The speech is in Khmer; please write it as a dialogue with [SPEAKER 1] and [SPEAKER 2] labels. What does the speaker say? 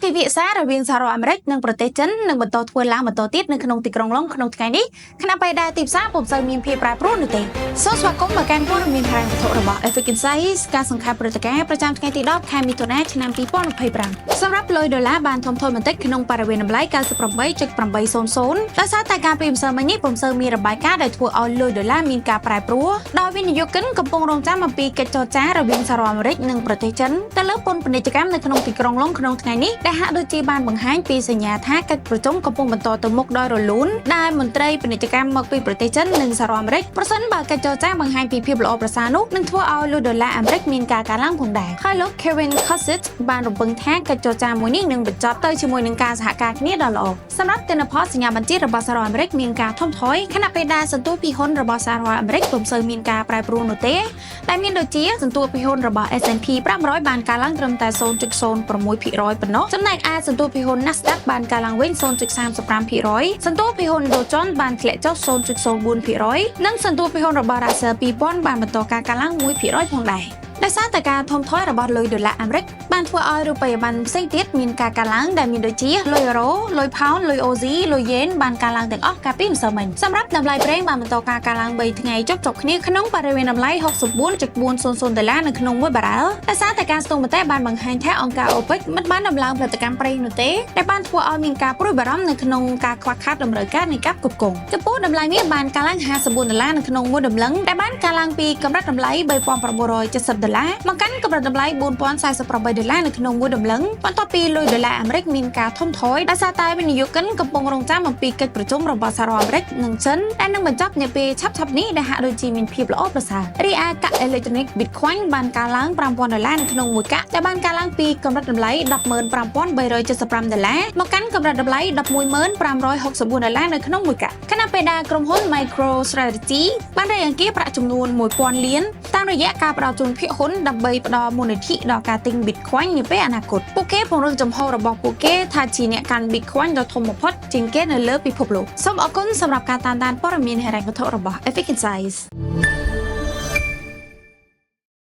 [SPEAKER 1] ពីវិសារវាងសហរដ្ឋអាមេរិកនិងប្រទេសចិននឹងបន្តធ្វើឡើងបន្តទៀតនៅក្នុងទីក្រុងឡុងក្នុងថ្ងៃនេះខណៈពេលដែលទីផ្សារពុំសូវមានភាពប្រែប្រួលនោះទេសូមស្វាគមន៍មកកាន់ព័ត៌មានហិរញ្ញវត្ថុរបស់ Epic Insights ការសង្ខេបព្រឹត្តិការណ៍ប្រចាំថ្ងៃទី10ខែមិថុនាឆ្នាំ2025សម្រាប់លុយដុល្លារបានធំធាត់បន្តិចក្នុងបរិវេណតម្លៃ 98.800 ដោយសារតែការពីម្សិលមិញនេះពុំសូវមានរបាយការណ៍ដែលធ្វើឲ្យលុយដុល្លារមានការប្រែប្រួលដោយវិនិយោគិនកំពុងរងចាំអំពីកិច្ចចរចារវាងសហរដ្ឋអាមេរិកនិងប្រទេសចិនទៅលើពន្ធពាណិជ្ជកម្មនៅក្នុងទីក្រុងឡុងក្នុងថ្ងៃនេះដែលហាក់ដូចជាបានបង្ហាញពីសញ្ញាថាកិច្ចប្រជុំកំពុងបន្តទៅមុខដោយរលូនដែលមន្ត្រីពាណិជ្ជកម្មមកពីប្រទេសចិននិងសហរដ្ឋអាមេរិកប្រសិនបើកិច្ចចរចាបង្ហាញពីភាពល្អប្រសើរនោះនឹងធ្វើឲ្យលុយដុល្លារអាមេរិកមានការកើនឡើងផងដែរហើយលោក Kevin Kossich បានរំពឹងថាកិច្ចចរចាមួយនេះនឹងបញ្ចប់ទៅជាមួយនឹងការសហការគ្នាដ៏ល្អសម្រាប់ទិន្នផលសញ្ញាបញ្ជារបស់សហរដ្ឋអាមេរិកមានការថមថយខណៈពេលដែលសន្ទុះពីហ៊ុនរបស់សហរដ្ឋអាមេរិកពុំសូវមានការប្រែប្រួលនោះទេដែលមានដូចជាសន្ទុះពីហ៊ុនរបស់ S&P 500បានកើនឡើងត្រឹមតែ 0.06% ប៉ុណ្ណោះចំណែកឯសន្ទុះពីហ៊ុន Nasdaq បានកើនឡើងវិញ 0.35% សន្ទុះពីហ៊ុន Dow Jones បានធ្លាក់ចុះ 0.04% និងសន្ទុះពីហ៊ុនរបស់ Russell 2000 បានបន្តការកើនឡើង 1% ផងដែរដោយសារតែការថមថយរបស់លុយដុល្លារអាមេរិកបានធ្វើឲ្យរូបិយប័ណ្ណផ្សេងទៀតមានការកើនឡើងដែលមានដូចជាលុយអឺរ៉ូលុយផោនលុយអូស៊ីលុយយេនបានកើនឡើងទាំងអស់កាលពីម្សិលមិញសម្រាប់តម្លៃប្រេងបានបន្តការកើនឡើង3ថ្ងៃចុះគ្នាក្នុងបរិវេណតម្លៃ $64.400 នៅក្នុង1បារ៉ែលដោយសារតែការស្ទង់មតិបានបង្ហាញថាអង្គការ OPEC មិនបានដំឡើងផលិតកម្មប្រេងនោះទេដែលបានធ្វើឲ្យមានការព្រួយបារម្ភនៅក្នុងការខ្វះខាតតម្រូវការនៃការផ្គត់ផ្គង់ចំពោះតម្លៃនេះបានកើនឡើង$54នៅក្នុង1ដំឡឹងដែលបានកើនឡើងពីកម្រិតតម្លៃ$3,970មកកាន់កម្រិតតម្លៃ$4,048នៅក្នុង1ដំឡឹងបន្ទាប់ពីលុយដុល្លារអាមេរិកមានការថមថយដោយសារតែវិនិយោគិនកំពុងរងចាំអំពីកិច្ចប្រជុំរបស់សហរដ្ឋអាមេរិកនិងចិនដែលនឹងបញ្ចប់នាពេលឆាប់ៗនេះដែលហាក់ដូចជាមានភាពល្អប្រសើររីឯកាក់អេឡិចត្រូនិក Bitcoin បានកើនឡើង$5,000នៅក្នុង1កាក់ដែលបានកើនឡើងពីកម្រិតតម្លៃ$15,375មកកាន់កម្រិតតម្លៃ$11,564នៅក្នុង1កាក់ខណៈពេលដែលក្រុមហ៊ុន MicroStrategy បានរៃអង្គាសប្រាក់ចំនួន$1,000 លានតាមរយៈការផ្ដល់ជូនភាគហ៊ុនដើម្បីផ្ដល់មូលនិធិដល់ការទិញ Bitcoin នាពេលអនាគតពួកគេពង្រឹងចំហរបស់ពួកគេថាជាអ្នកកាន់ Bitcoin ដ៏ធំបំផុតជាងគេនៅលើពិភពលោកសូមអរគុណសម្រាប់ការតាមដានព័ត៌មានហិរញ្ញវត្ថុរបស់ Epic Insights